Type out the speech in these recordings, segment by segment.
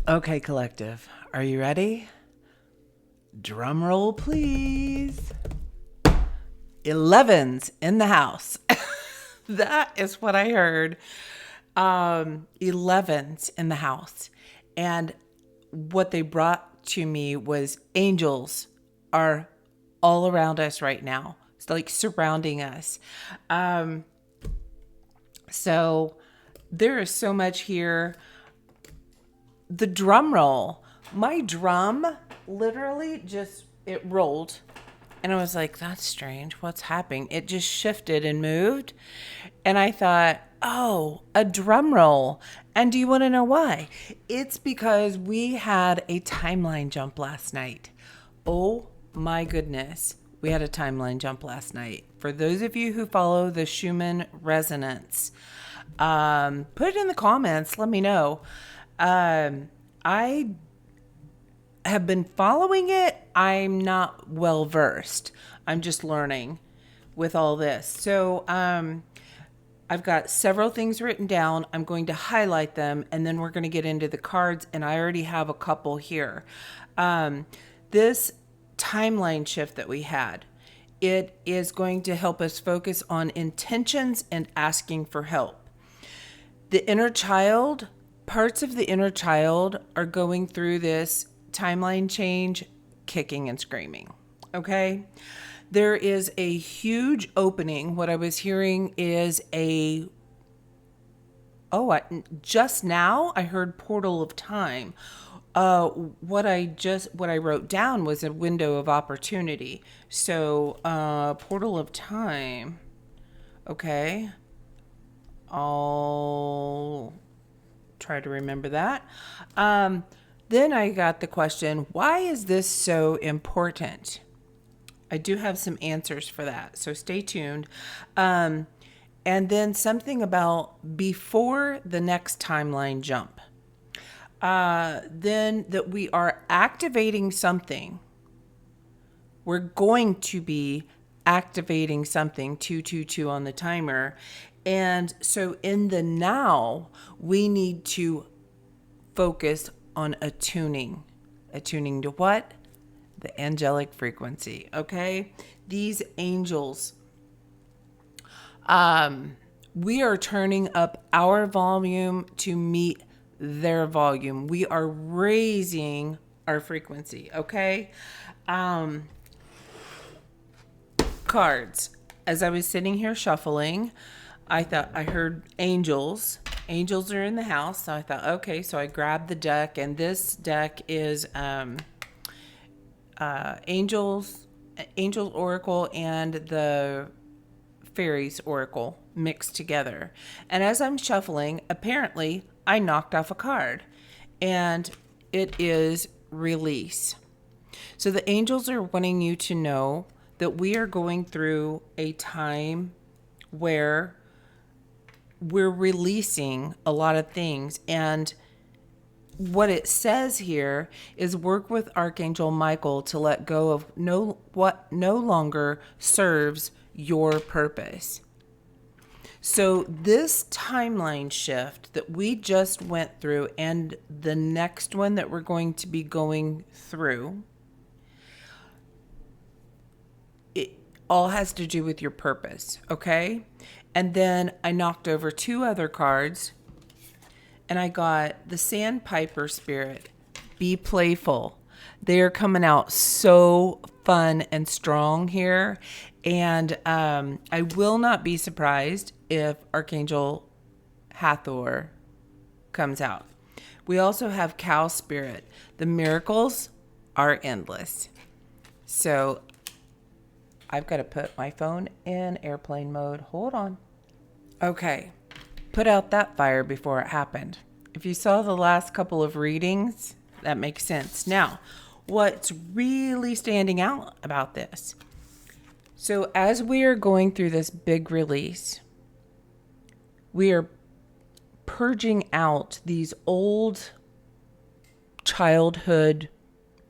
Okay, collective. Are you ready? Drum roll, please. 11's in the house. That is what I heard. 11's in the house. And what they brought to me was angels are all around us right now. It's like surrounding us. So there is so much here. The drum roll. My drum literally just, it rolled. And I was like, that's strange. What's happening? It just shifted and moved. And I thought, oh, a drum roll. And do you want to know why? It's because we had a timeline jump last night. Oh my goodness. We had a timeline jump last night. For those of you who follow the Schumann resonance, put it in the comments. Let me know. I have been following it. I'm not well versed. I'm just learning with all this. So I've got several things written down. I'm going to highlight them, and then we're going to get into the cards, and I already have a couple here. This timeline shift that we had, it is going to help us focus on intentions and asking for help. The inner child, parts of the inner child are going through this timeline change, kicking and screaming. Okay. There is a huge opening. What I was hearing is just now I heard portal of time. What I wrote down was a window of opportunity. So, portal of time. Okay. I'll try to remember that. Then I got the question, why is this so important? I do have some answers for that, so stay tuned. And then something about before the next timeline jump. Then that we are activating something. We're going to be activating something, 222 on the timer. And so in the now, we need to focus on attuning. Attuning to what? The angelic frequency, okay? These angels, we are turning up our volume to meet their volume. We are raising our frequency, okay? Cards. As I was sitting here shuffling, I thought I heard angels. Angels are in the house. So I thought, okay, so I grabbed the deck, and this deck is Angels Oracle and the Fairies Oracle mixed together. And as I'm shuffling, apparently I knocked off a card, and it is release. So the angels are wanting you to know that we are going through a time where we're releasing a lot of things. And what it says here is work with Archangel Michael to let go of what no longer serves your purpose. So this timeline shift that we just went through, and the next one that we're going to be going through, it all has to do with your purpose, okay? And then I knocked over two other cards, and I got the Sandpiper Spirit. Be playful. They are coming out so fun and strong here. And I will not be surprised if Archangel Hathor comes out. We also have Cow Spirit. The miracles are endless. So I've got to put my phone in airplane mode. Hold on. Okay. Put out that fire before it happened. If you saw the last couple of readings, that makes sense. Now, what's really standing out about this? So as we are going through this big release, we are purging out these old childhood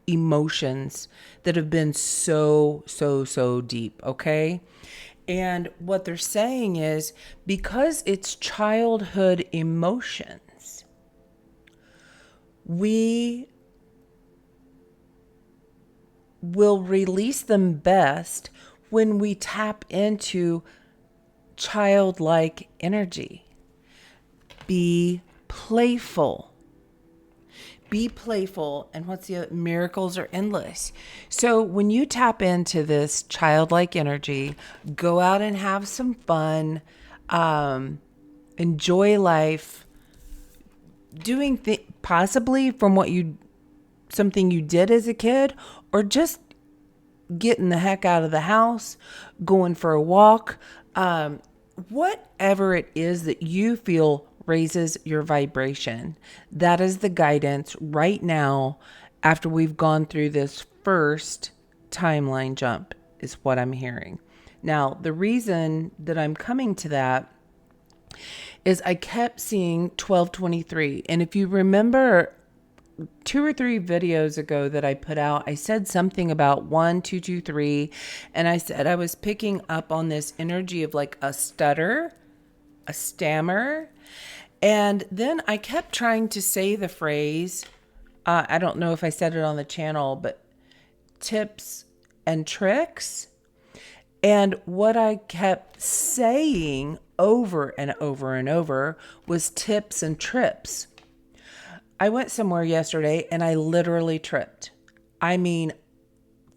emotions that have been so deep, okay? And what they're saying is, because it's childhood emotions, we will release them best when we tap into childlike energy. Be playful. Be playful. And what's the other? Miracles are endless. So when you tap into this childlike energy, go out and have some fun. Enjoy life. Doing possibly from something you did as a kid, or just getting the heck out of the house, going for a walk, whatever it is that you feel raises your vibration. That is the guidance right now after we've gone through this first timeline jump, is what I'm hearing. Now, the reason that I'm coming to that is I kept seeing 1223. And if you remember 2 or 3 videos ago that I put out, I said something about 1, 2, 2, 3. And I said I was picking up on this energy of like a stutter, a stammer. And then I kept trying to say the phrase, I don't know if I said it on the channel, but tips and tricks. And what I kept saying over and over and over was tips and trips. I went somewhere yesterday and I literally tripped. I mean,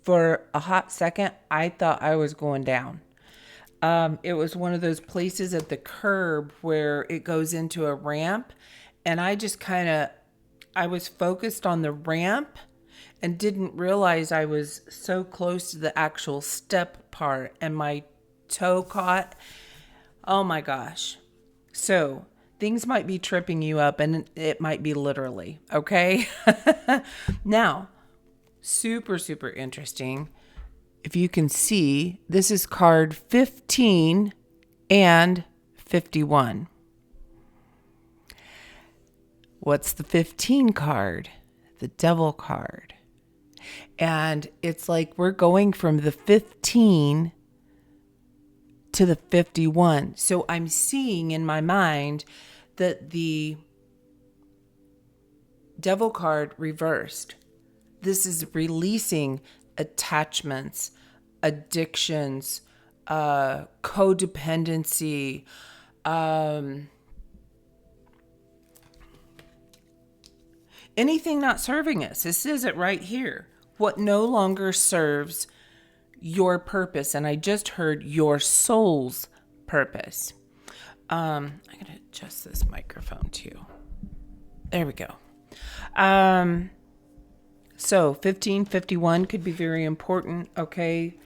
for a hot second, I thought I was going down. It was one of those places at the curb where it goes into a ramp. And I was focused on the ramp and didn't realize I was so close to the actual step part, and my toe caught. Oh my gosh. So things might be tripping you up, and it might be literally, okay? Now, super, super interesting. If you can see, this is card 15 and 51. What's the 15 card? The Devil card. And it's like we're going from the 15 to the 51. So I'm seeing in my mind that the Devil card reversed. This is releasing attachments, addictions, codependency, anything not serving us. This says it right here. What no longer serves your purpose. And I just heard your soul's purpose. I'm going to adjust this microphone too. There we go. So 1551 could be very important. Okay.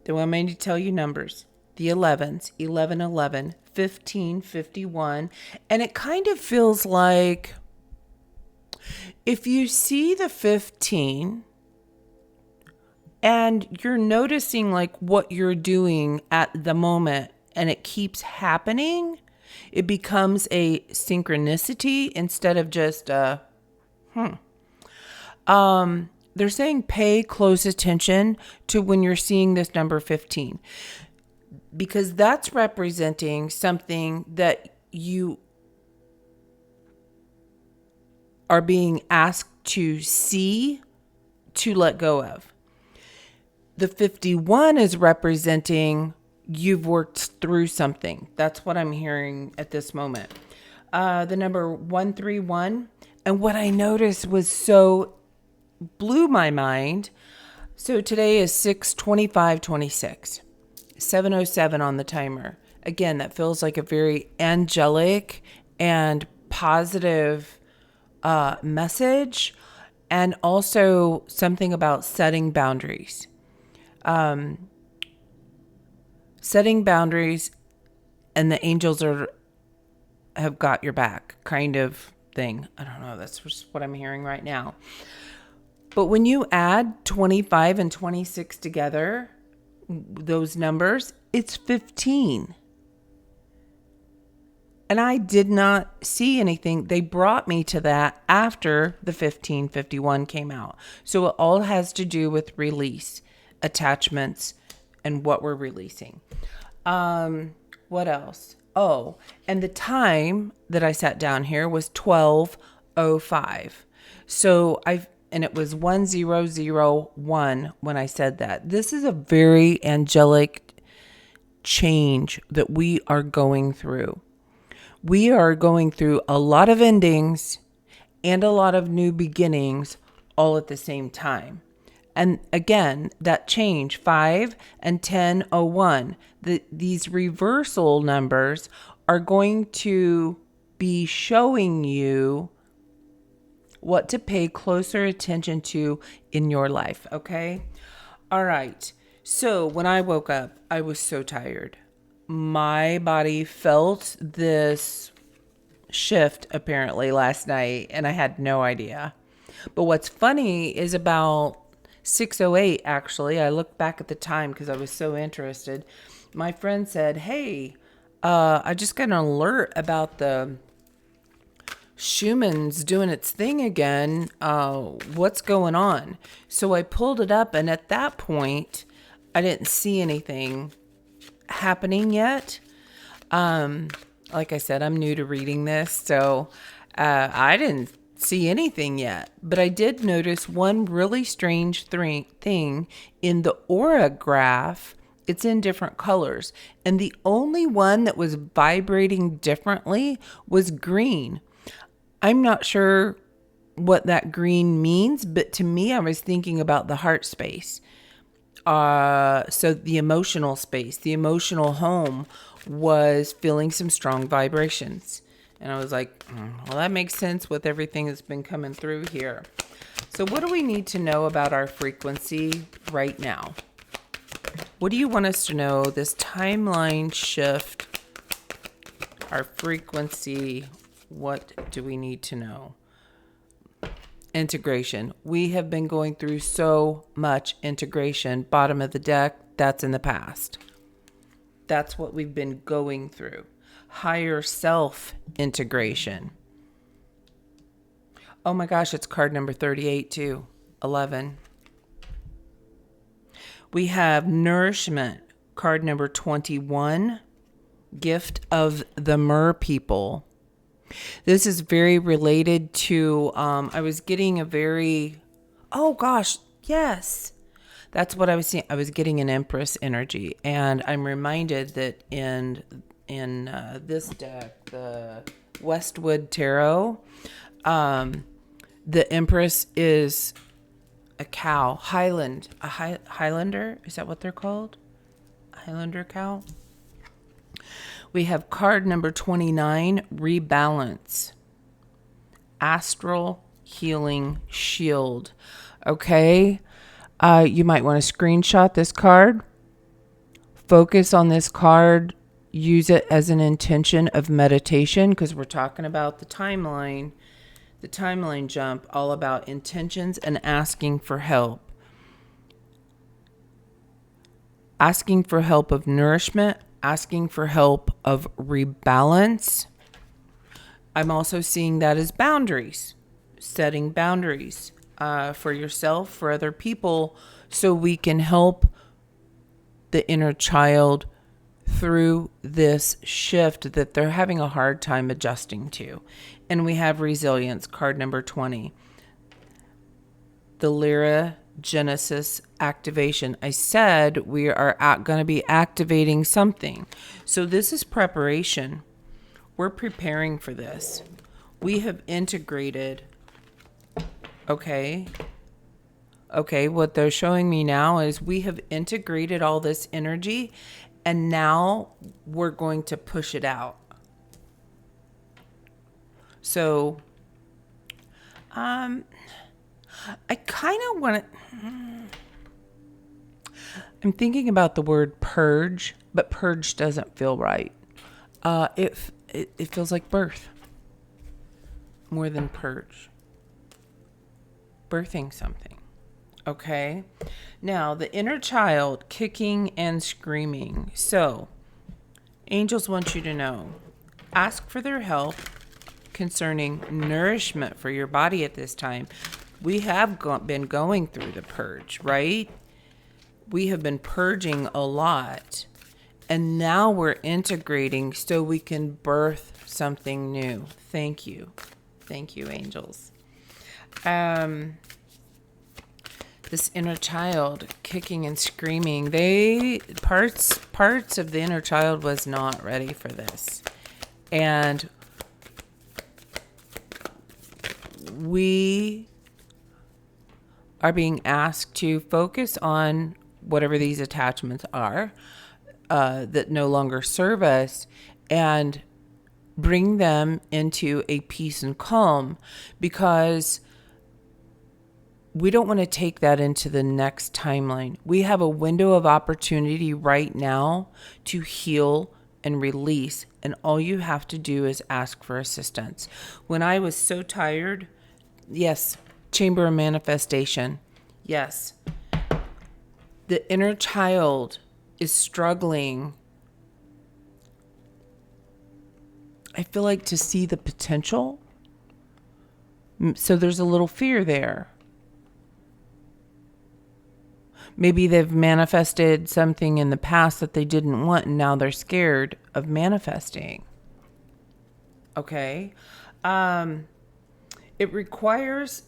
Do I mean to tell you numbers? The 11's, 1111, 1551. And it kind of feels like if you see the 15 and you're noticing like what you're doing at the moment and it keeps happening, it becomes a synchronicity instead of just they're saying pay close attention to when you're seeing this number 15, because that's representing something that you are being asked to see, to let go of. The 51 is representing you've worked through something. That's what I'm hearing at this moment. The number 131. And what I noticed was blew my mind. So today is 6/25/26, 7:07 on the timer. Again, that feels like a very angelic and positive message, and also something about setting boundaries. Setting boundaries, and the angels have got your back kind of thing. I don't know. That's just what I'm hearing right now. But when you add 25 and 26 together, those numbers, it's 15. And I did not see anything. They brought me to that after the 1551 came out. So it all has to do with release, attachments, and what we're releasing. What else? Oh, and the time that I sat down here was 12:07. 1005. So and it was 1001 when I said that. This is a very angelic change that we are going through. We are going through a lot of endings and a lot of new beginnings all at the same time. And again, that change, 5 and 1001, these reversal numbers are going to be showing you what to pay closer attention to in your life, okay? All right. So when I woke up, I was so tired. My body felt this shift apparently last night, and I had no idea. But what's funny is about 6:08, actually, I looked back at the time because I was so interested. My friend said, hey, I just got an alert about the Schumann's doing its thing again. What's going on? So I pulled it up, and at that point, I didn't see anything happening yet. Like I said, I'm new to reading this, so I didn't see anything yet. But I did notice one really strange thing in the aura graph. It's in different colors, and the only one that was vibrating differently was green. I'm not sure what that green means, but to me, I was thinking about the heart space. So the emotional space, the emotional home was feeling some strong vibrations. And I was like, well, that makes sense with everything that's been coming through here. So what do we need to know about our frequency right now? What do you want us to know? This timeline shift, our frequency, what do we need to know? Integration. We have been going through so much integration. Bottom of the deck, that's in the past. That's what we've been going through. Higher self integration. Oh my gosh, it's card number 38 too. 11. We have nourishment, card number 21. Gift of the Mer people. This is very related to, I was getting a very, oh gosh, yes. That's what I was seeing. I was getting an Empress energy. And I'm reminded that in this deck, the Westwood Tarot, the Empress is a cow, Highlander. Is that what they're called? Highlander cow? We have card number 29, Rebalance. Astral Healing Shield. Okay. You might want to screenshot this card. Focus on this card. Use it as an intention of meditation because we're talking about the timeline jump, all about intentions and asking for help. Asking for help of nourishment, asking for help of rebalance. I'm also seeing that as boundaries, setting boundaries for yourself, for other people, so we can help the inner child through this shift that they're having a hard time adjusting to. And we have resilience, card number 20. The Lyra Genesis activation. I said we are going to be activating something. So this is preparation. We're preparing for this. We have integrated. Okay, what they're showing me now is we have integrated all this energy, and now we're going to push it out. So, I kind of want to, I'm thinking about the word purge, but purge doesn't feel right. It feels like birth more than purge. Birthing something. Okay. Now, the inner child kicking and screaming. So, angels want you to know, ask for their help concerning nourishment for your body at this time. We have been going through the purge, right? We have been purging a lot. And now we're integrating so we can birth something new. Thank you. Thank you, angels. This inner child kicking and screaming. Parts of the inner child was not ready for this. And we are being asked to focus on whatever these attachments are that no longer serve us, and bring them into a peace and calm, because we don't want to take that into the next timeline. We have a window of opportunity right now to heal and release, and all you have to do is ask for assistance. When I was so tired, yes, chamber of manifestation, yes, the inner child is struggling, I feel like, to see the potential. So there's a little fear there. Maybe they've manifested something in the past that they didn't want, and now they're scared of manifesting. Okay. It requires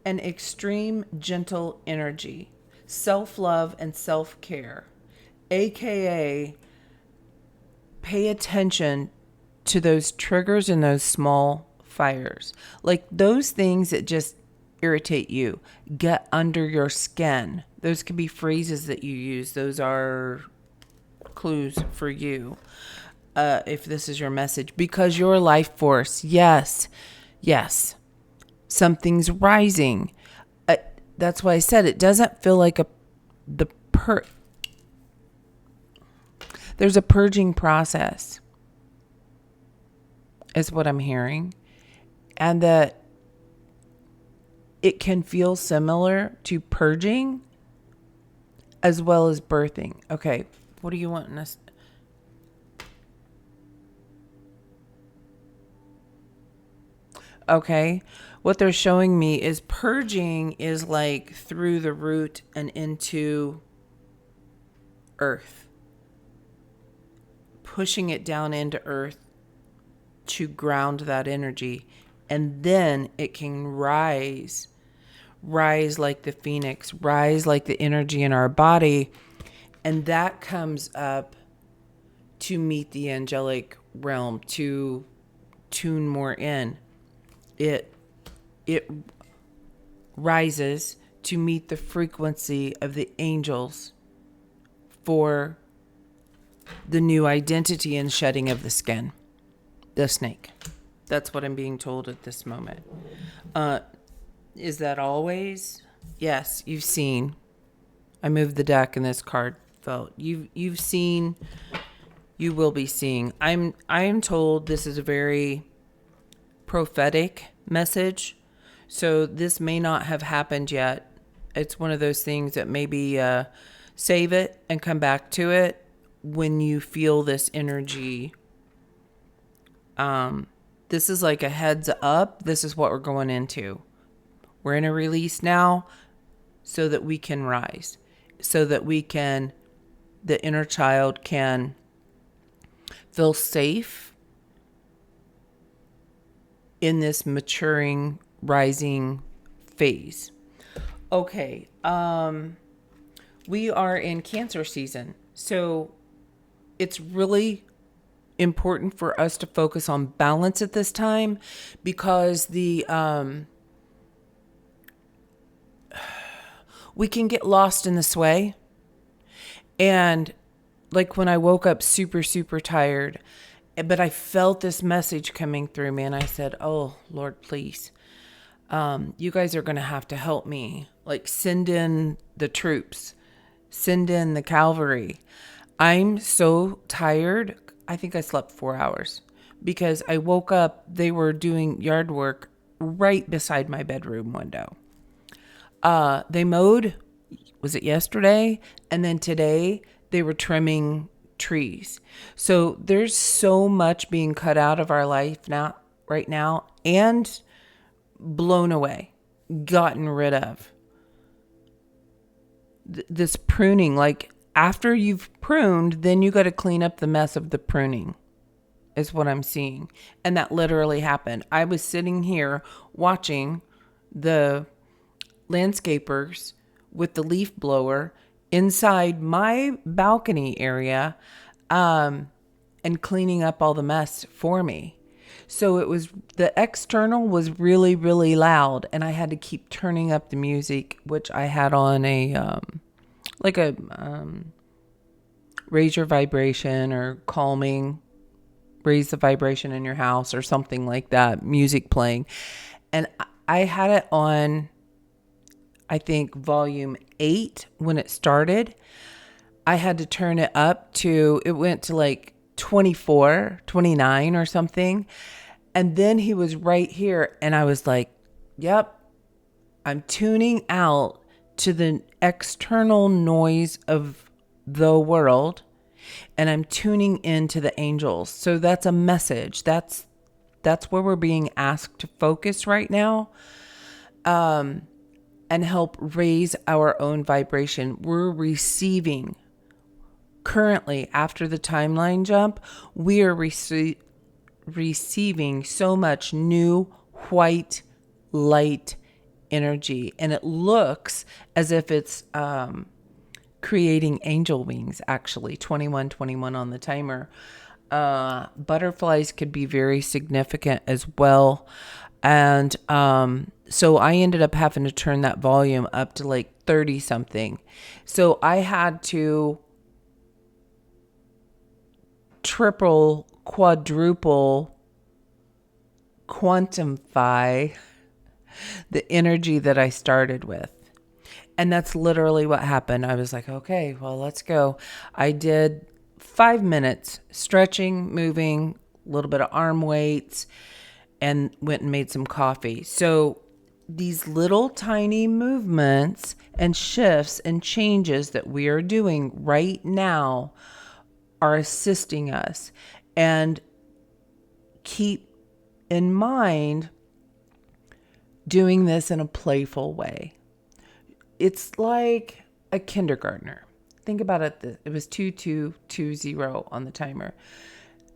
an extreme gentle energy, self-love, and self-care, aka pay attention to those triggers and those small fires, like those things that just irritate you, get under your skin. Those could be phrases that you use. Those are clues for you, if this is your message, because your life force, yes, something's rising. That's why I said it doesn't feel like there's a purging process, is what I'm hearing, and that it can feel similar to purging as well as birthing. Okay, what do you want in us? Okay, what they're showing me is purging is like through the root and into earth, pushing it down into earth to ground that energy, and then it can rise like the phoenix, rise like the energy in our body, and that comes up to meet the angelic realm, to tune more in. It rises to meet the frequency of the angels for the new identity and shedding of the skin, the snake. That's what I'm being told at this moment. Is that always? Yes, you've seen. I moved the deck and this card fell. You've seen. You will be seeing. I am told this is a very prophetic message, so this may not have happened yet. It's one of those things that maybe save it and come back to it when you feel this energy. This is like a heads up. This is what we're going into. We're in a release now so that we can rise, so that the inner child can feel safe in this maturing, rising phase. Okay. We are in Cancer season. So it's really important for us to focus on balance at this time, because we can get lost in the sway. And like when I woke up super, super tired, but I felt this message coming through me, and I said, oh, Lord, please, you guys are going to have to help me. Like, send in the troops, send in the cavalry. I'm so tired. I think I slept 4 hours because I woke up, they were doing yard work right beside my bedroom window. They mowed, was it yesterday? And then today they were trimming trees. So there's so much being cut out of our life now, right now, and blown away, gotten rid of. This pruning, like after you've pruned, then you got to clean up the mess of the pruning. is what I'm seeing. And that literally happened. I was sitting here watching the landscapers with the leaf blower inside my balcony area, and cleaning up all the mess for me. So it was, the external was really, really loud, and I had to keep turning up the music, which I had on a, raise your vibration or calming, raise the vibration in your house or something like that, music playing. And I had it on, I think, volume 8 when it started. I had to turn it up to, it went to like 24, 29 or something. And then he was right here. And I was like, yep, I'm tuning out to the external noise of the world. And I'm tuning into the angels. So that's a message. That's where we're being asked to focus right now. And help raise our own vibration. We're receiving. Currently, after the timeline jump, we are receiving so much new white light energy. And it looks as if it's creating angel wings, actually. 2121 on the timer. Butterflies could be very significant as well. And so I ended up having to turn that volume up to like 30 something. So I had to triple, quadruple, quantify the energy that I started with. And that's literally what happened. I was like, okay, well, let's go. I did 5 minutes stretching, moving, a little bit of arm weights, and went and made some coffee. So these little tiny movements and shifts and changes that we are doing right now are assisting us. And keep in mind doing this in a playful way. It's like a kindergartner. Think about it. It was 2220 on the timer.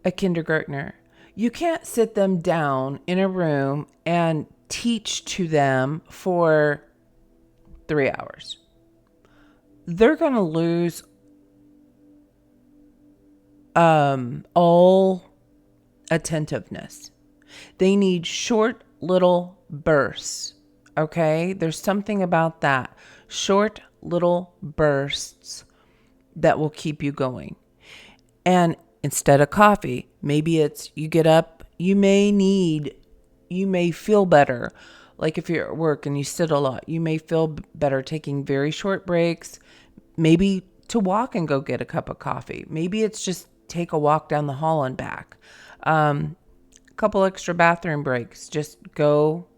A kindergartner. You can't sit them down in a room and teach to them for 3 hours. They're going to lose all attentiveness. They need short little bursts. Okay? There's something about that. Short little bursts that will keep you going. And instead of coffee, maybe it's you get up, you may feel better. Like if you're at work and you sit a lot, you may feel better taking very short breaks, maybe to walk and go get a cup of coffee. Maybe it's just take a walk down the hall and back. A couple extra bathroom breaks, just go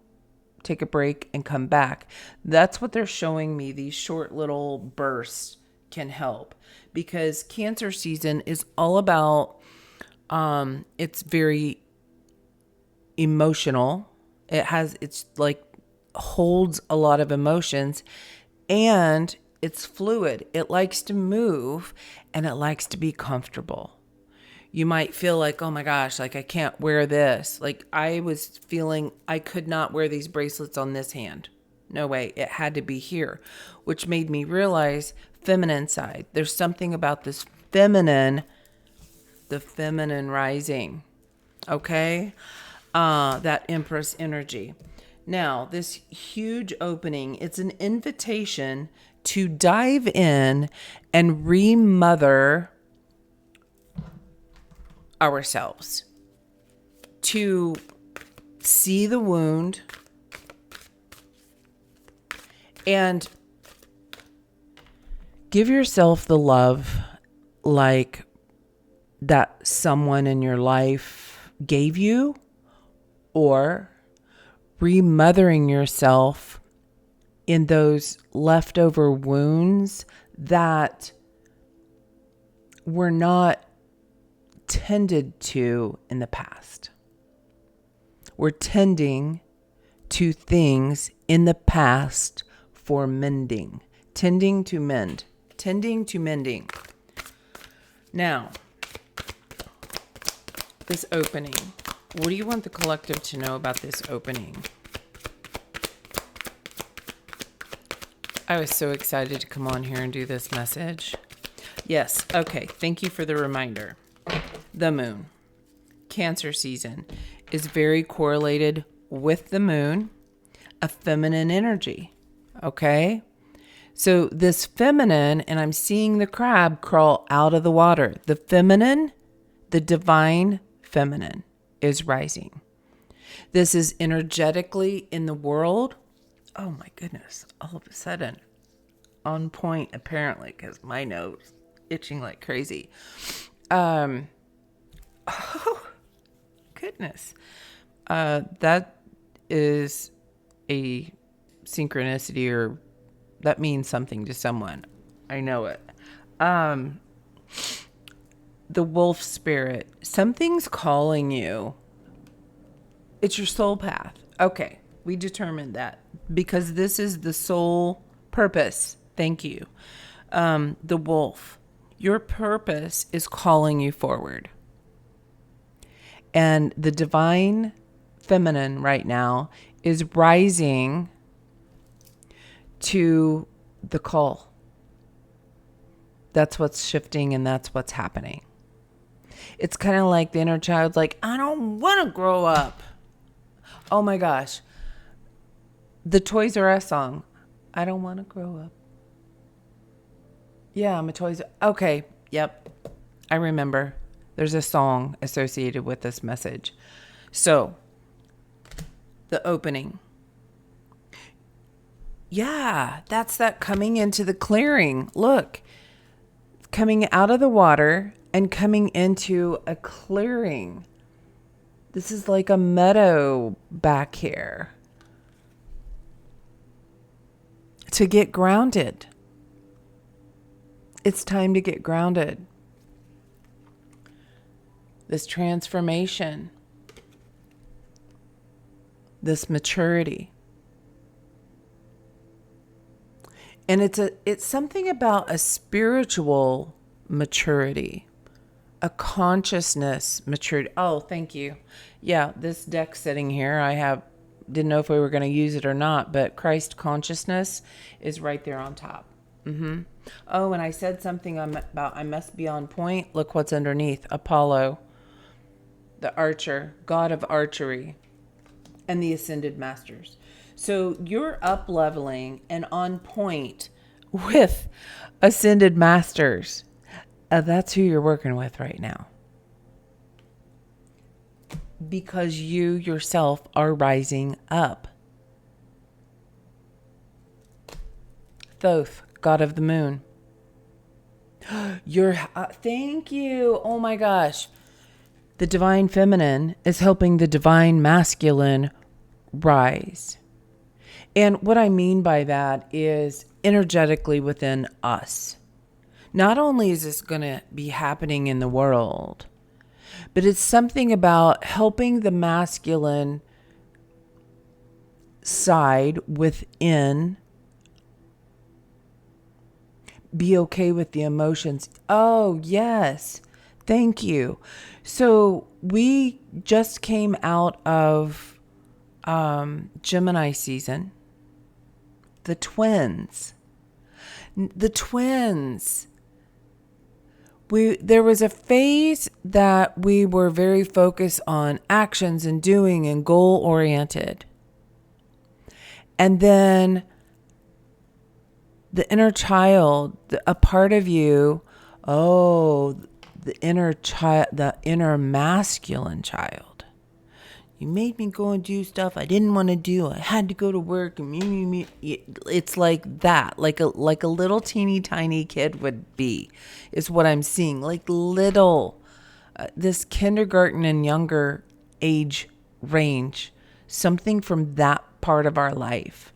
take a break and come back. That's what they're showing me. These short little bursts can help, because Cancer season is all about, it's very emotional. It's like holds a lot of emotions, and it's fluid. It likes to move and it likes to be comfortable. You might feel like, oh my gosh, like I can't wear this. Like I was feeling I could not wear these bracelets on this hand. No way. It had to be here, which made me realize feminine side. There's something about this feminine, the feminine rising. Okay. That Empress energy. Now, this huge opening, it's an invitation to dive in and remother ourselves, to see the wound and give yourself the love like that someone in your life gave you, or remothering yourself in those leftover wounds that were not tended to in the past. We're tending to things in the past for mending. Tending to mend. Tending to mending. Now, This opening. What do you want the collective to know about this opening? I was so excited to come on here and do this message. Yes. Okay. Thank you for the reminder. The moon. Cancer season is very correlated with the moon, a feminine energy. Okay. So this feminine, and I'm seeing the crab crawl out of the water. The feminine, the divine feminine is rising. This is energetically in the world. Oh my goodness. All of a sudden, on point apparently, because my nose itching like crazy. Oh, goodness. That is a synchronicity, or that means something to someone. I know it. The wolf spirit. Something's calling you. It's your soul path. Okay. We determined that because this is the soul purpose. Thank you. The wolf. Your purpose is calling you forward. And the divine feminine right now is rising to the call. That's what's shifting and that's what's happening. It's kind of like the inner child's like, I don't want to grow up. Oh my gosh. The Toys R Us song. I don't want to grow up. Yeah, I'm a Toys R Us. Okay. Yep. I remember. There's a song associated with this message. So, the opening. Yeah, that's that coming into the clearing. Look, coming out of the water and coming into a clearing. This is like a meadow back here. To get grounded. It's time to get grounded. This transformation. This maturity. And it's something about a spiritual maturity, a consciousness maturity. Oh, thank you. Yeah, this deck sitting here, didn't know if we were going to use it or not, but Christ consciousness is right there on top. Oh, and I said something about I must be on point. Look what's underneath. Apollo, the archer, god of archery, and the ascended masters. So you're up leveling and on point with ascended masters. That's who you're working with right now. Because you yourself are rising up. Thoth, god of the moon. Thank you. Oh my gosh. The divine feminine is helping the divine masculine rise. And what I mean by that is energetically within us. Not only is this going to be happening in the world, but it's something about helping the masculine side within be okay with the emotions. Oh, yes. Thank you. So we just came out of Gemini season. The twins. There was a phase that we were very focused on actions and doing and goal oriented. And then the inner child, a part of you, the inner child, the inner masculine child. You made me go and do stuff I didn't want to do. I had to go to work and me. It's like that, like a little teeny tiny kid would be, is what I'm seeing. Like little, this kindergarten and younger age range, something from that part of our life,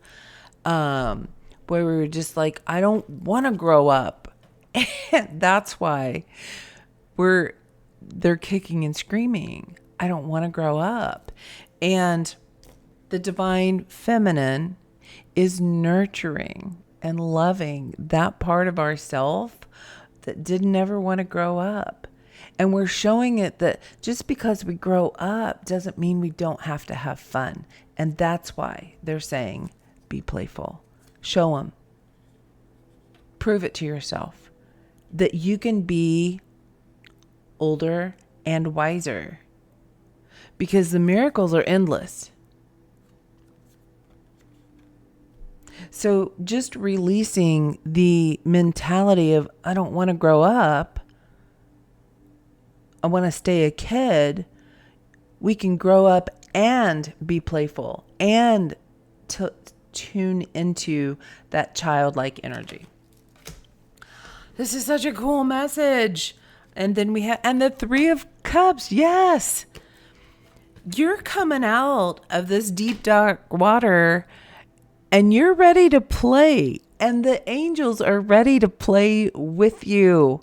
where we were just like, I don't want to grow up, and that's why they're kicking and screaming. I don't want to grow up. And the divine feminine is nurturing and loving that part of ourself that didn't ever want to grow up. And we're showing it that just because we grow up doesn't mean we don't have to have fun. And that's why they're saying, be playful. Show them. Prove it to yourself that you can be older and wiser, because the miracles are endless. So just releasing the mentality of, I don't want to grow up, I want to stay a kid. We can grow up and be playful and tune into that childlike energy. This is such a cool message. And then we have, and the Three of Cups. Yes. You're coming out of this deep, dark water and you're ready to play. And the angels are ready to play with you.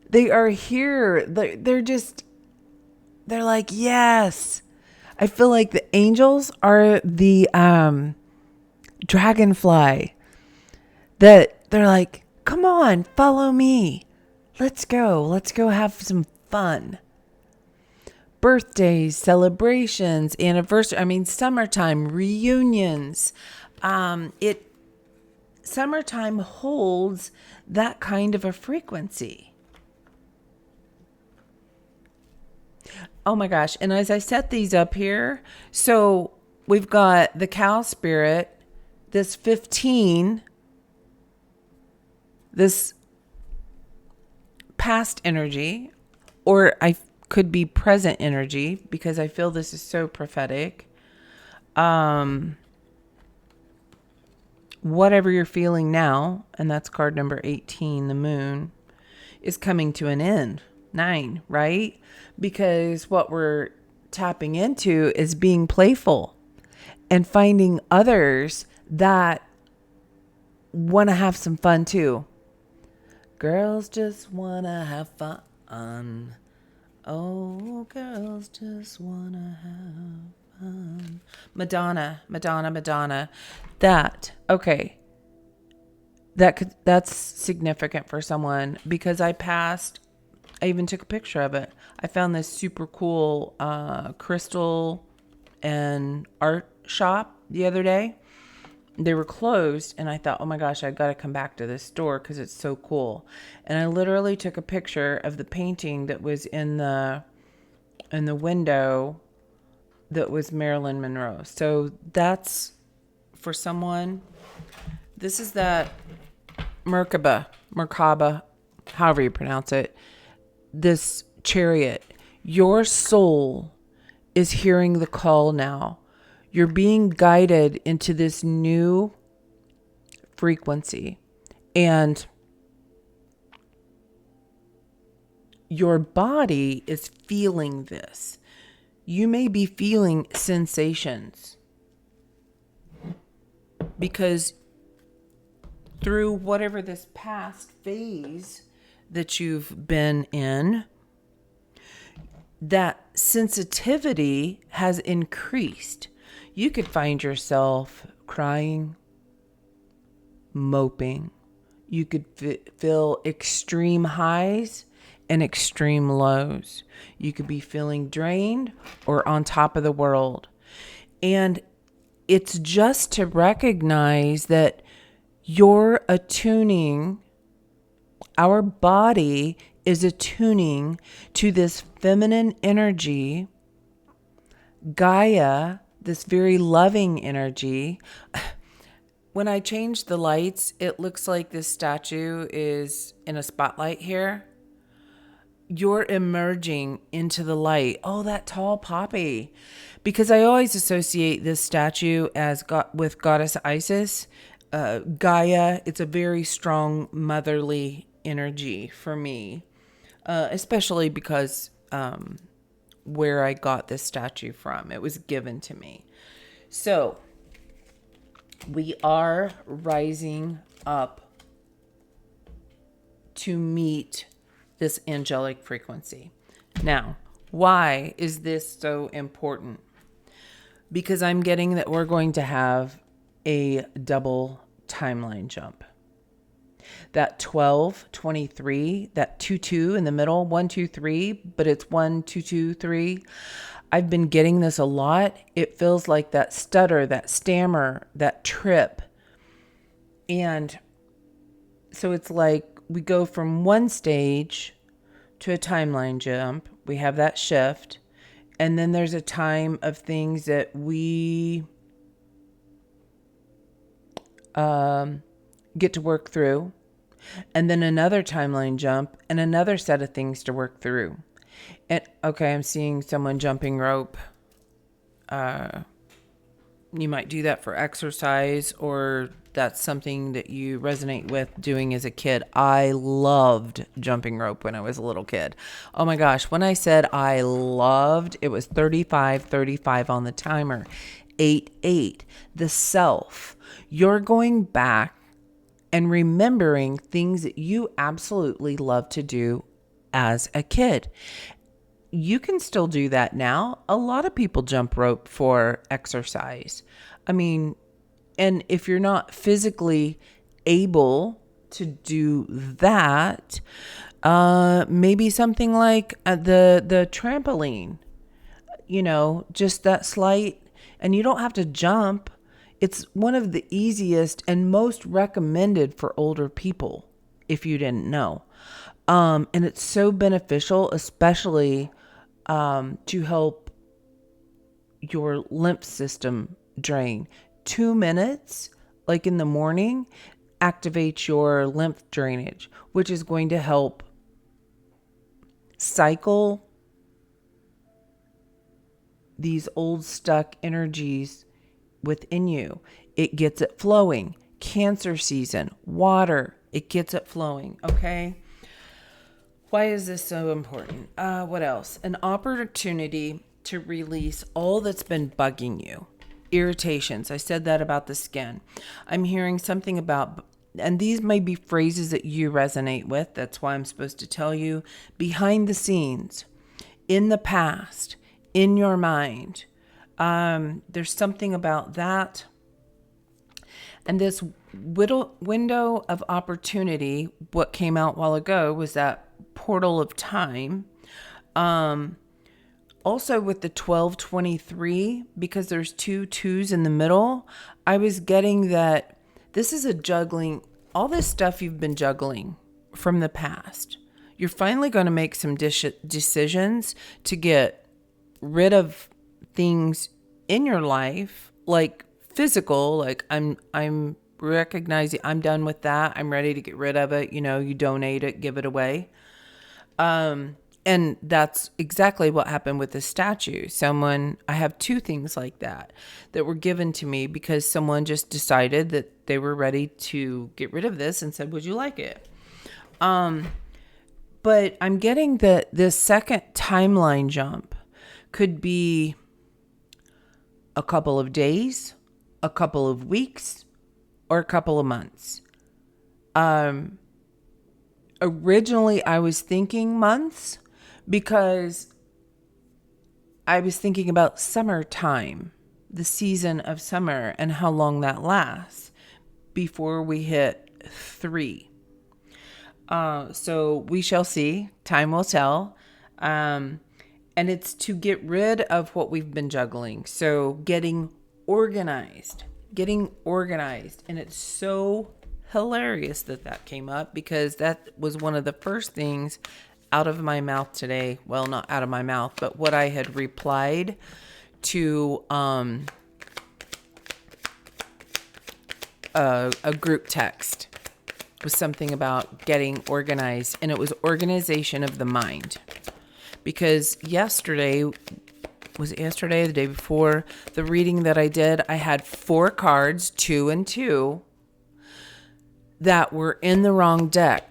They are here. They're like, yes. I feel like the angels are the dragonfly that they're like, come on, follow me. Let's go have some fun. Birthdays, celebrations, anniversary, summertime, reunions. Summertime holds that kind of a frequency. Oh my gosh. And as I set these up here, so we've got the cow spirit, this 15, this past energy, or I could be present energy, because I feel this is so prophetic. Whatever you're feeling now, and that's card number 18, the moon, is coming to an end. 9, right? Because what we're tapping into is being playful and finding others that want to have some fun too. Girls just want to have fun. Oh, girls just want to have fun. Madonna. That's significant for someone, because I even took a picture of it. I found this super cool crystal and art shop the other day. They were closed, and I thought, oh my gosh, I got to come back to this store because it's so cool. And I literally took a picture of the painting that was in the window that was Marilyn Monroe. So that's for someone. This is that Merkaba, however you pronounce it. This chariot. Your soul is hearing the call now. You're being guided into this new frequency, and your body is feeling this. You may be feeling sensations because through whatever this past phase that you've been in, that sensitivity has increased. You could find yourself crying, moping. You could feel extreme highs and extreme lows. You could be feeling drained or on top of the world. And it's just to recognize that you're attuning, our body is attuning to this feminine energy, Gaia, this very loving energy. When I change the lights, it looks like this statue is in a spotlight here. You're emerging into the light. Oh, that tall poppy. Because I always associate this statue with goddess Isis. Gaia, it's a very strong motherly energy for me. Especially because where I got this statue from. It was given to me. So, we are rising up to meet this angelic frequency. Now, why is this so important? Because I'm getting that we're going to have a double timeline jump. That 12, 23, that 2, 2 in the middle, 1, 2, 3, but it's 1, 2, 2, 3. I've been getting this a lot. It feels like that stutter, that stammer, that trip. And so it's like we go from one stage to a timeline jump. We have that shift. And then there's a time of things that we get to work through. And then another timeline jump and another set of things to work through. And okay, I'm seeing someone jumping rope. You might do that for exercise, or that's something that you resonate with doing as a kid. I loved jumping rope when I was a little kid. Oh my gosh, when I said I loved, it was 35, 35 on the timer. 8, 8. The self. You're going back and remembering things that you absolutely love to do as a kid. You can still do that now. A lot of people jump rope for exercise. I mean, and if you're not physically able to do that, maybe something like the trampoline, just that slight, and you don't have to jump. It's one of the easiest and most recommended for older people, if you didn't know. And it's so beneficial, especially to help your lymph system drain. 2 minutes, like in the morning, activates your lymph drainage, which is going to help cycle these old stuck energies within you. It gets it flowing. Cancer season, water, it gets it flowing. Okay. Why is this so important? What else? An opportunity to release all that's been bugging you. Irritations. I said that about the skin. I'm hearing something about, and these may be phrases that you resonate with. That's why I'm supposed to tell you. Behind the scenes, in the past, in your mind. There's something about that. And this window of opportunity, what came out a while ago was that portal of time. Also with the 1223, because there's 2 2s in the middle, I was getting that this is a juggling, all this stuff you've been juggling from the past. You're finally going to make some decisions to get rid of things in your life, like physical, like I'm recognizing I'm done with that. I'm ready to get rid of it. You donate it, give it away. And that's exactly what happened with the statue. I have 2 things like that were given to me because someone just decided that they were ready to get rid of this and said, would you like it? But I'm getting that this second timeline jump could be a couple of days, a couple of weeks, or a couple of months. Originally, I was thinking months because I was thinking about summertime, the season of summer, and how long that lasts before we hit 3. So we shall see. Time will tell. And it's to get rid of what we've been juggling. So getting organized. And it's so hilarious that came up because that was one of the first things out of my mouth today. Well, not out of my mouth, but what I had replied to a group text was something about getting organized, and it was organization of the mind. Because the day before, the reading that I did, I had 4 cards, 2 and 2, that were in the wrong deck.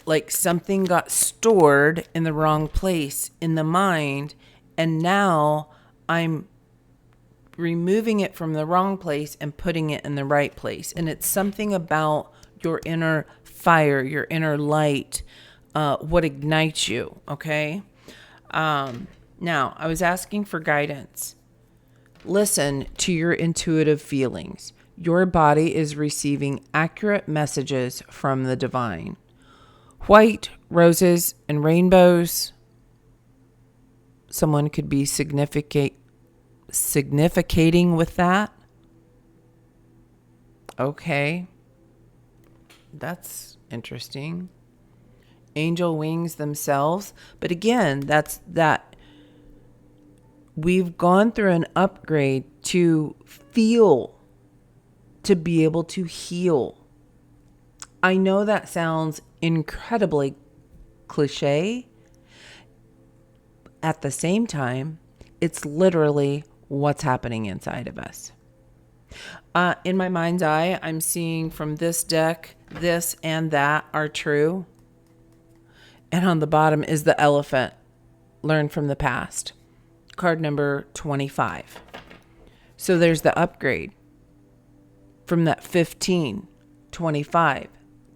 Like something got stored in the wrong place in the mind, and now I'm removing it from the wrong place and putting it in the right place. And it's something about your inner fire, your inner light, what ignites you, okay? Now, I was asking for guidance. Listen to your intuitive feelings. Your body is receiving accurate messages from the divine. White, roses, and rainbows. Someone could be significating with that. Okay. That's interesting. Angel wings themselves. But again, that's that. We've gone through an upgrade to feel, to be able to heal. I know that sounds incredibly cliche. At the same time, it's literally what's happening inside of us. In my mind's eye, I'm seeing from this deck, this and that are true. And on the bottom is the elephant. Learn from the past. Card number 25. So there's the upgrade. From that 15, 25,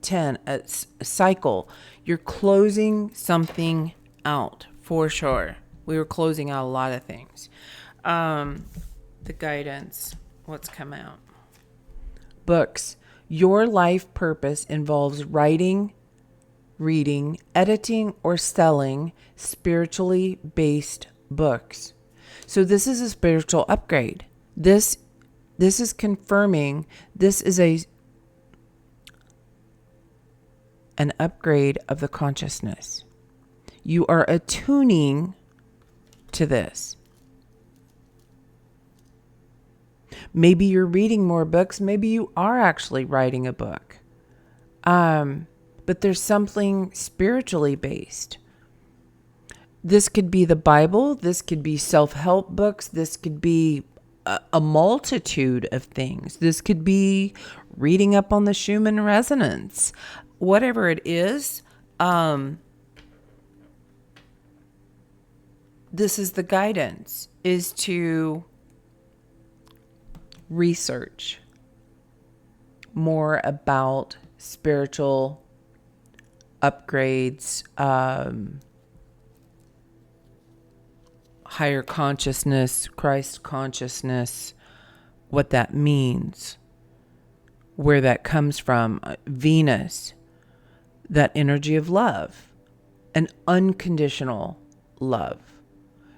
10, a cycle. You're closing something out for sure. We were closing out a lot of things. The guidance. What's come out? Books. Your life purpose involves writing, reading, editing, or selling spiritually based books. So this is a spiritual upgrade. This is confirming this is an upgrade of the consciousness. You are attuning to this. Maybe you're reading more books. Maybe you are actually writing a book. But there's something spiritually based. This could be the Bible. This could be self-help books. This could be a multitude of things. This could be reading up on the Schumann resonance. Whatever it is, this is the guidance, is to research more about spiritual upgrades, higher consciousness, Christ consciousness, what that means, where that comes from. Venus, that energy of love, an unconditional love.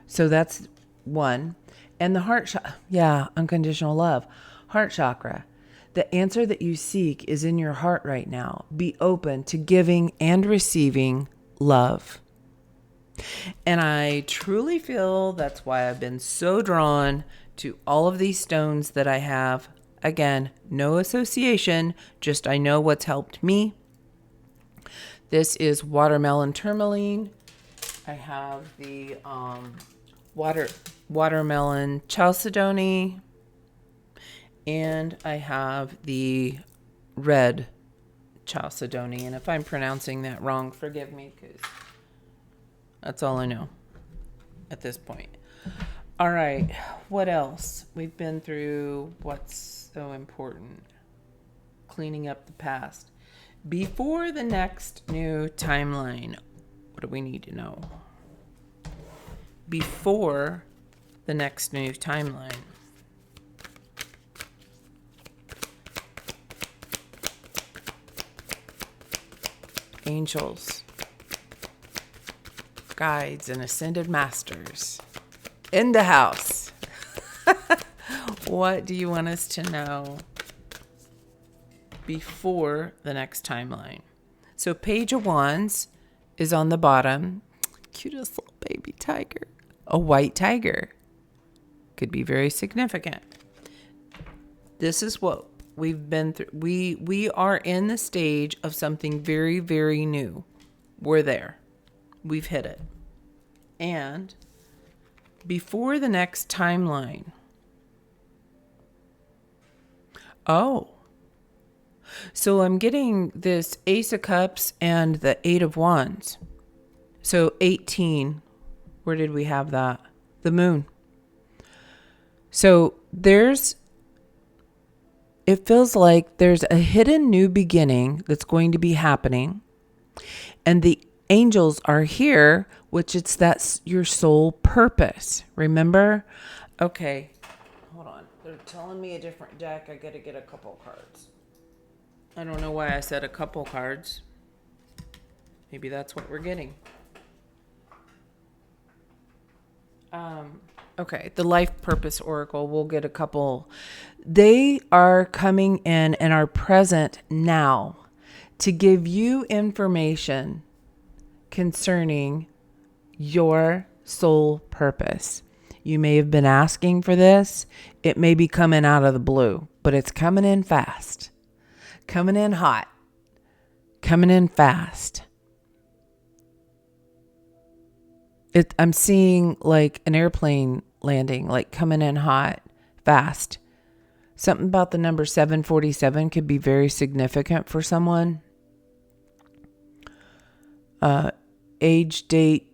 So that's one. And the heart chakra, unconditional love. Heart chakra. The answer that you seek is in your heart right now. Be open to giving and receiving love. And I truly feel that's why I've been so drawn to all of these stones that I have. Again, no association, just I know what's helped me. This is watermelon tourmaline. I have the watermelon chalcedony. And I have the red chalcedony. And if I'm pronouncing that wrong, forgive me, because that's all I know at this point. All right. What else? We've been through what's so important. Cleaning up the past. Before the next new timeline, what do we need to know? Before the next new timeline. Angels, guides, and ascended masters in the house. What do you want us to know before the next timeline? So Page of Wands is on the bottom. Cutest little baby tiger. A white tiger. Could be very significant. This is what we've been through. We are in the stage of something very, very new. We're there. We've hit it. And before the next timeline. Oh. So I'm getting this Ace of Cups and the Eight of Wands. So 18. Where did we have that? The moon. So it feels like there's a hidden new beginning that's going to be happening. And the angels are here, that's your soul purpose. Remember? Okay. Hold on. They're telling me a different deck. I got to get a couple cards. I don't know why I said a couple cards. Maybe that's what we're getting. Okay, the Life Purpose Oracle. We'll get a couple. They are coming in and are present now to give you information concerning your soul purpose. You may have been asking for this. It may be coming out of the blue, but it's coming in fast, coming in hot, coming in fast. I'm seeing like an airplane landing, like coming in hot, fast. Something about the number 747 could be very significant for someone. Age, date,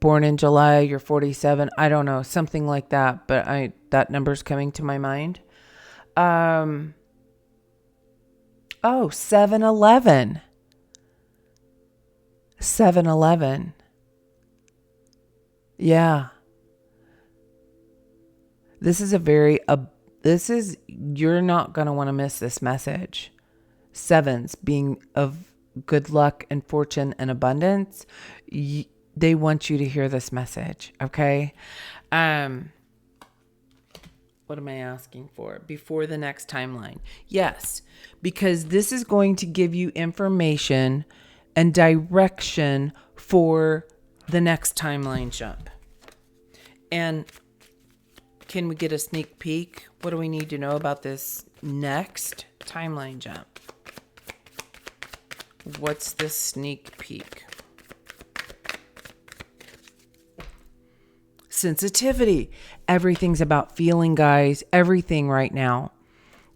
born in July, you're 47. I don't know, something like that, but that number's coming to my mind. 7-Eleven. 7-Eleven. Yeah. You're not going to want to miss this message. Sevens being of good luck and fortune and abundance. They want you to hear this message. Okay. What am I asking for? Before the next timeline. Yes, because this is going to give you information and direction for the next timeline jump. And can we get a sneak peek? What do we need to know about this next timeline jump? What's the sneak peek? Sensitivity. Everything's about feeling, guys. Everything right now.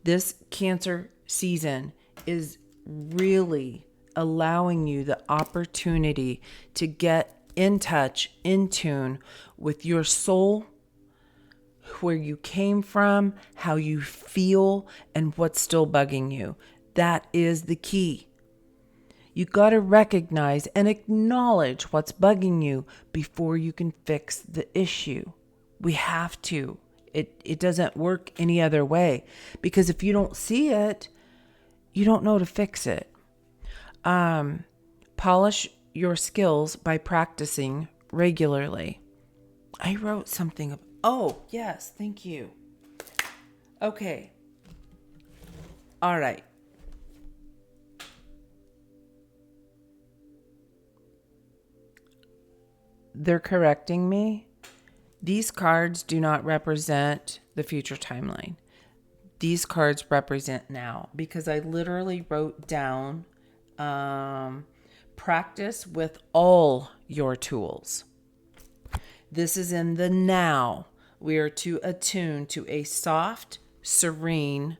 This Cancer season is really allowing you the opportunity to get in touch, in tune with your soul, where you came from, how you feel, and what's still bugging you. That is the key. You got to recognize and acknowledge what's bugging you before you can fix the issue. We have to. It doesn't work any other way, because if you don't see it, you don't know to fix it. Polish your skills by practicing regularly. I wrote something. Oh, yes. Thank you. Okay. All right. They're correcting me. These cards do not represent the future timeline. These cards represent now, because I literally wrote down practice with all your tools. This is in the now. We are to attune to a soft, serene,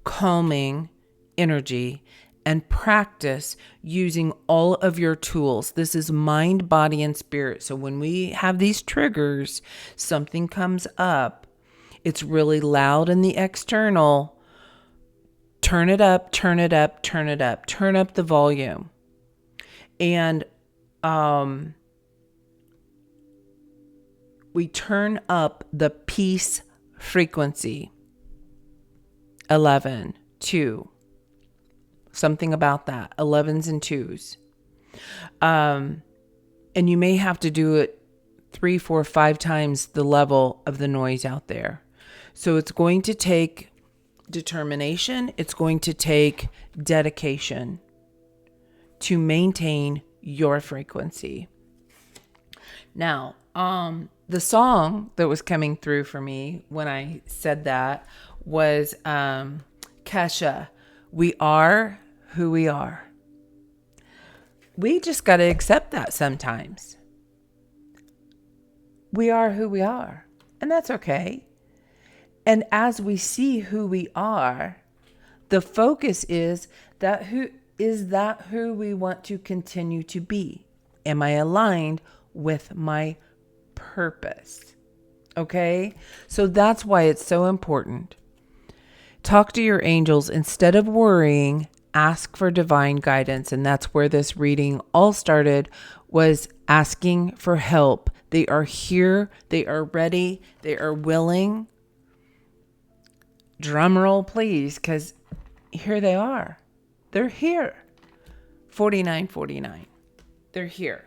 calming energy and practice using all of your tools. This is mind, body, and spirit. So when we have these triggers, something comes up, it's really loud in the external. Turn it up, turn it up, turn it up, turn up the volume. And we turn up the peace frequency. 11, 2. Something about that. 11s and 2s. And you may have to do it 3, 4, 5 times the level of the noise out there. So it's going to take determination. It's going to take dedication to maintain your frequency. Now, the song that was coming through for me when I said that was Kesha, We Are Who We Are. We just got to accept that sometimes. We are who we are, and that's okay. And as we see who we are, the focus is that who we want to continue to be? Am I aligned with my purpose? Okay? So that's why it's so important. Talk to your angels instead of worrying. Ask for divine guidance. And that's where this reading all started, was asking for help They are here. They are ready. They are willing. Drum roll, please, because here they are. They're here. 4949. They're here.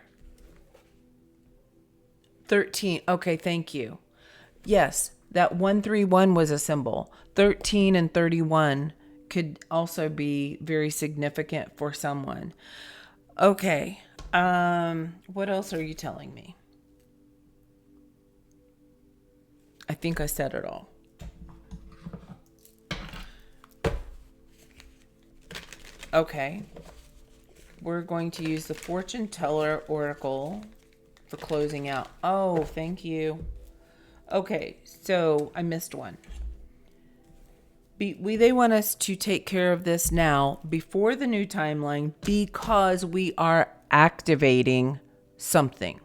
13. Okay, thank you. Yes, that 131 was a symbol. 13 and 31 could also be very significant for someone. Okay. What else are you telling me? I think I said it all. Okay. We're going to use the Fortune Teller Oracle for closing out. Oh, thank you. Okay, so I missed one. They want us to take care of this now before the new timeline because we are activating something.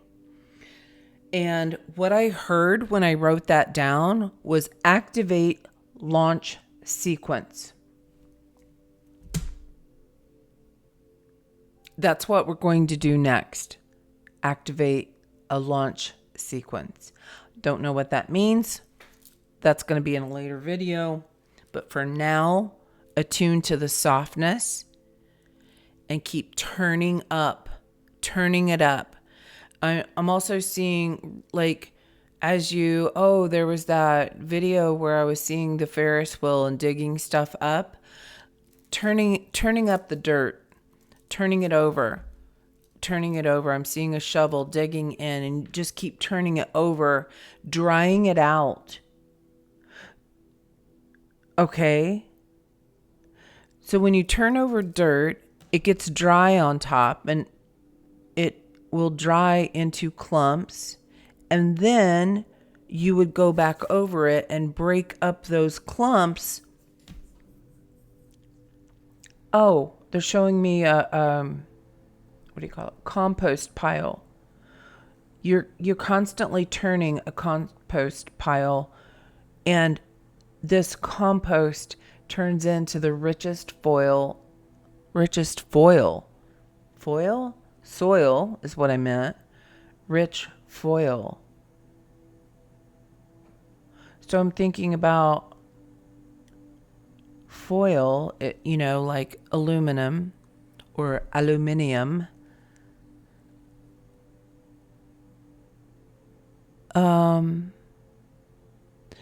And what I heard when I wrote that down was activate launch sequence. That's what we're going to do next. Activate a launch sequence. Don't know what that means. That's going to be in a later video. But for now, attune to the softness and keep turning it up. I'm also seeing there was that video where I was seeing the Ferris wheel and digging stuff up, turning up the dirt, turning it over. I'm seeing a shovel digging in and just keep turning it over, drying it out. Okay. So when you turn over dirt, it gets dry on top and it will dry into clumps. And then you would go back over it and break up those clumps. Oh, they're showing me compost pile. You're constantly turning a compost pile, and this compost turns into the richest soil is what I meant. Rich foil. So I'm thinking about foil, like aluminum or aluminium.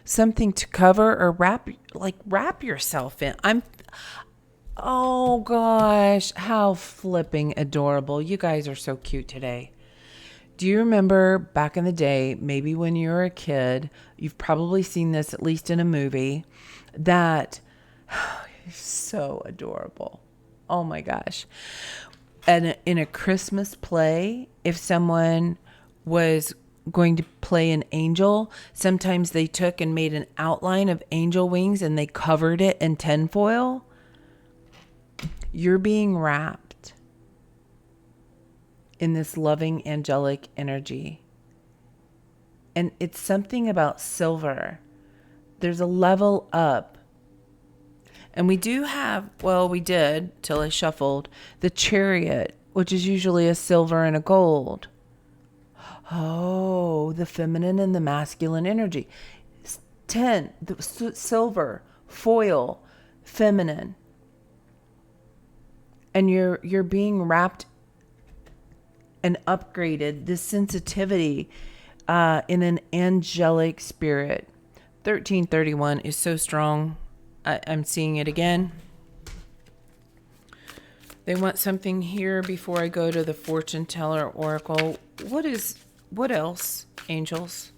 Something to cover or wrap yourself in. Oh gosh, how flipping adorable. You guys are so cute today. Do you remember back in the day, maybe when you were a kid, you've probably seen this at least in a movie, that so adorable. Oh my gosh. And in a Christmas play, if someone was going to play an angel, sometimes they took and made an outline of angel wings and they covered it in tinfoil. You're being wrapped in this loving angelic energy. And it's something about silver. There's a level up. And we do have, we did till I shuffled, the Chariot, which is usually a silver and a gold. Oh, the feminine and the masculine energy. 10, the silver, foil, feminine. And you're being wrapped and upgraded, this sensitivity in an angelic spirit. 1331 is so strong. I'm seeing it again. They want something here before I go to the Fortune Teller Oracle. What else, angels,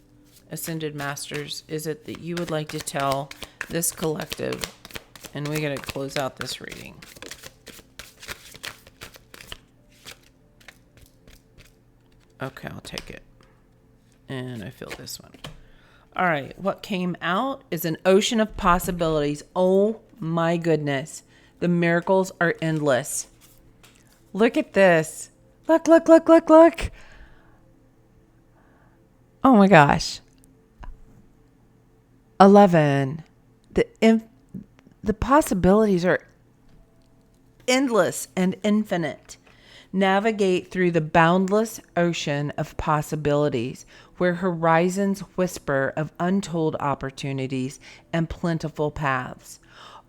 ascended masters, is it that you would like to tell this collective? And we got to close out this reading. Okay, I'll take it. And I feel this one. All right, what came out is an ocean of possibilities. Oh my goodness. The miracles are endless. Look at this. Look. Oh my gosh. 11. The possibilities are endless and infinite. Navigate through the boundless ocean of possibilities where horizons whisper of untold opportunities and plentiful paths.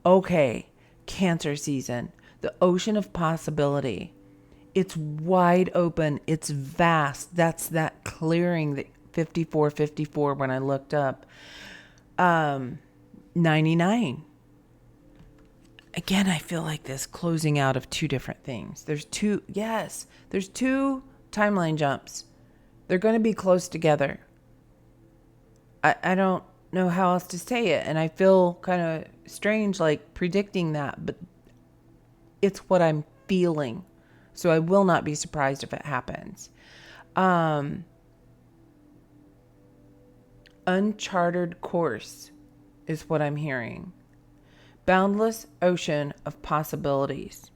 Okay, Cancer season, the ocean of possibility. It's wide open. It's vast. That's that clearing that 5454 when I looked up. 99. Again, I feel like this closing out of two different things. There's two timeline jumps. They're going to be close together. I don't know how else to say it. And I feel kind of strange like predicting that, but it's what I'm feeling. So I will not be surprised if it happens. Uncharted course is what I'm hearing. Boundless ocean of possibilities.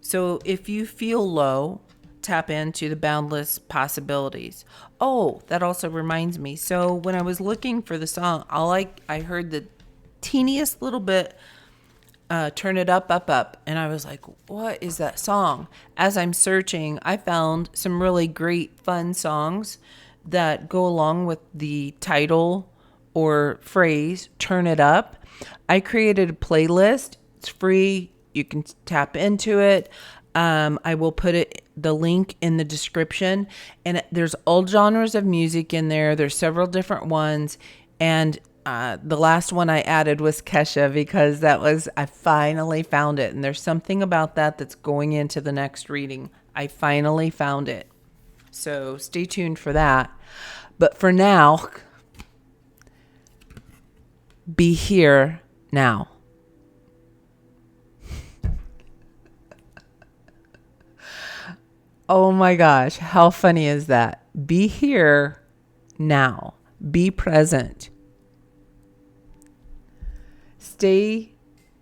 So if you feel low, tap into the boundless possibilities. Oh, that also reminds me. So when I was looking for the song, I heard the teeniest little bit, turn it up, up, up. And I was like, what is that song? As I'm searching, I found some really great fun songs that go along with the title or phrase, turn it up. I created a playlist. It's free. You can tap into it. I will put the link in the description. And there's all genres of music in there. There's several different ones. And the last one I added was Kesha because I finally found it. And there's something about that that's going into the next reading. I finally found it. So stay tuned for that. But for now, be here now. Oh my gosh, how funny is that? Be here now. Be present. Stay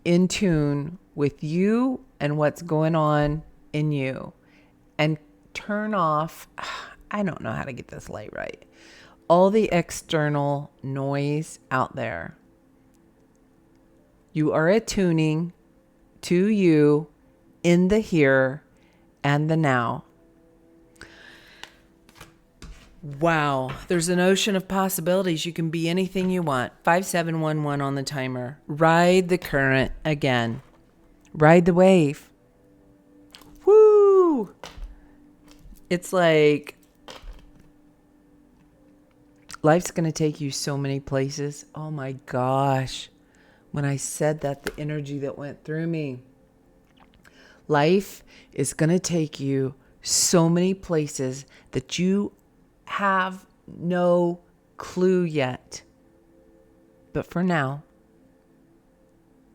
in tune with you and what's going on in you. And turn off, I don't know how to get this light right, all the external noise out there. You are attuning to you in the here and the now. Wow, there's an ocean of possibilities. You can be anything you want. 5711 on the timer. Ride the current again. Ride the wave. Woo! It's like life's going to take you so many places. Oh my gosh. When I said that, the energy that went through me. Life is going to take you so many places that you have no clue yet. But for now,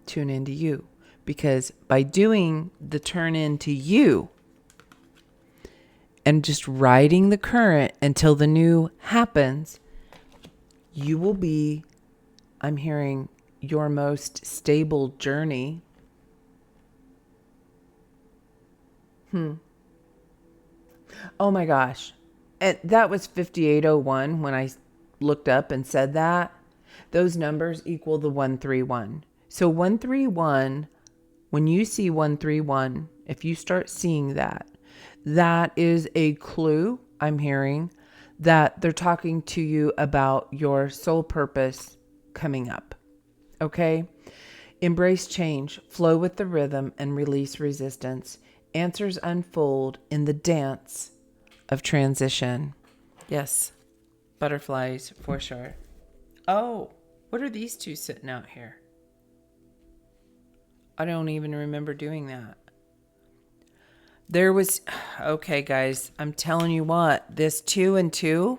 tune into you. Because by doing the turn into you and just riding the current until the new happens, you will be, I'm hearing, your most stable journey. Oh my gosh. And that was 5801 when I looked up and said that. Those numbers equal the 131. So 131, when you see 131, if you start seeing that, that is a clue, I'm hearing, that they're talking to you about your soul purpose coming up. Okay? Embrace change, flow with the rhythm, and release resistance. Answers unfold in the dance of transition. Yes, butterflies for sure. Oh, what are these two sitting out here? I don't even remember doing that. Okay guys, I'm telling you what, this 2 and 2,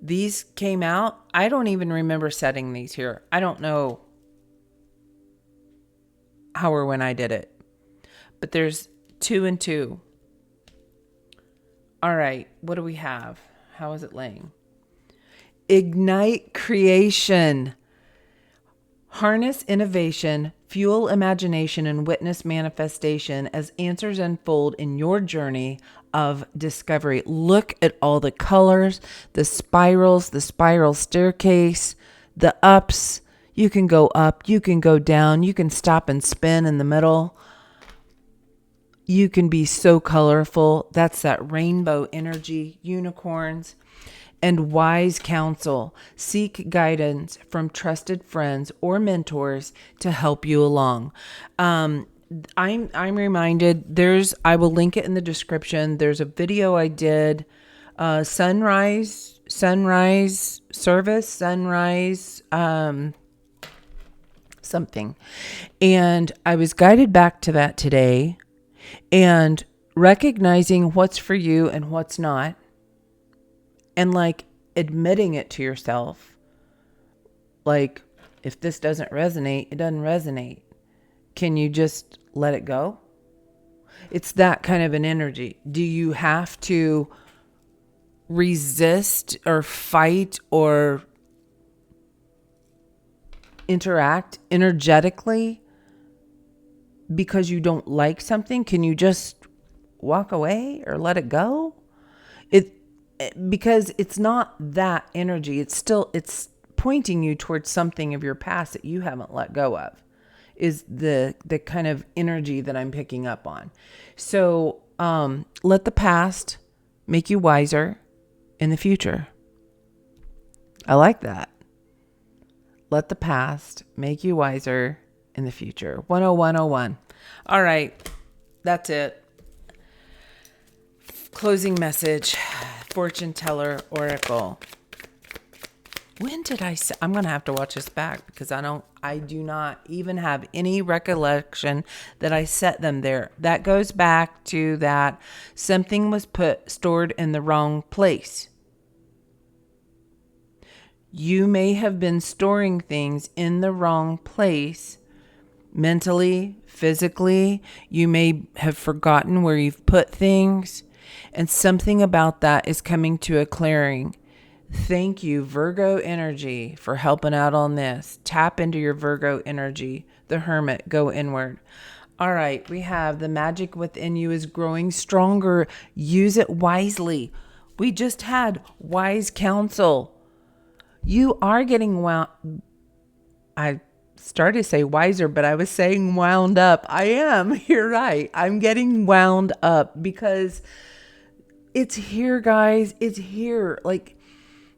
these came out. I don't even remember setting these here. I don't know how or when I did it. But there's 2 and 2. All right, what do we have? How is it laying? Ignite creation. Harness innovation, fuel imagination, and witness manifestation as answers unfold in your journey of discovery. Look at all the colors, the spirals, the spiral staircase, the ups. You can go up, you can go down, you can stop and spin in the middle. You can be so colorful. That's that rainbow energy, unicorns. And wise counsel. Seek guidance from trusted friends or mentors to help you along. I'm reminded, I will link it in the description. There's a video I did, sunrise service, something. And I was guided back to that today, and recognizing what's for you and what's not, and like admitting it to yourself. Like, if this doesn't resonate, it doesn't resonate. Can you just let it go? It's that kind of an energy. Do you have to resist or fight or interact energetically because you don't like something? Can you just walk away or let it go? Because it's not that energy. It's pointing you towards something of your past that you haven't let go of, is the kind of energy that I'm picking up on. So let the past make you wiser in the future. I like that. Let the past make you wiser in the future. 10101. All right. That's it. Closing message. Fortune teller oracle. When did I say? I'm going to have to watch this back because I do not even have any recollection that I set them there. That goes back to that something was stored in the wrong place. You may have been storing things in the wrong place, mentally, physically. You may have forgotten where you've put things, and something about that is coming to a clearing. Thank you, Virgo energy, for helping out on this. Tap into your Virgo energy. The Hermit, go inward. All right, we have the magic within you is growing stronger. Use it wisely. We just had wise counsel. You are getting wound. I started to say wiser, but I was saying wound up. I am. You're right. I'm getting wound up because it's here, guys. It's here. Like,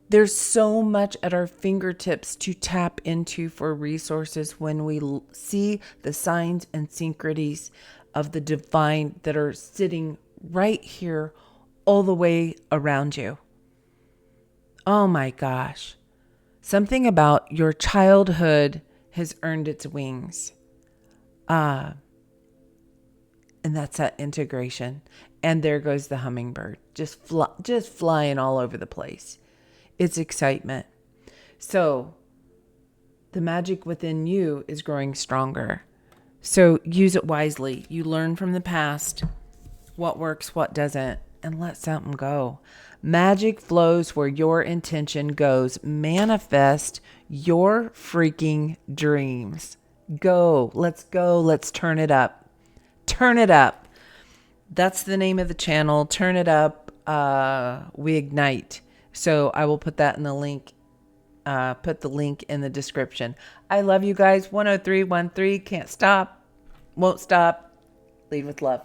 there's so much at our fingertips to tap into for resources when we see the signs and synchronies of the divine that are sitting right here all the way around you. Oh my gosh. Something about your childhood has earned its wings. And that's that integration. And there goes the hummingbird, just flying all over the place. It's excitement. So the magic within you is growing stronger. So use it wisely. You learn from the past what works, what doesn't, and let something go. Magic flows where your intention goes. Manifest your freaking dreams. Go. Let's go. Let's turn it up. Turn it up. That's the name of the channel. Turn it up. We ignite. So I will put that in the link. Put the link in the description. I love you guys. 10313. Can't stop. Won't stop. Lead with love.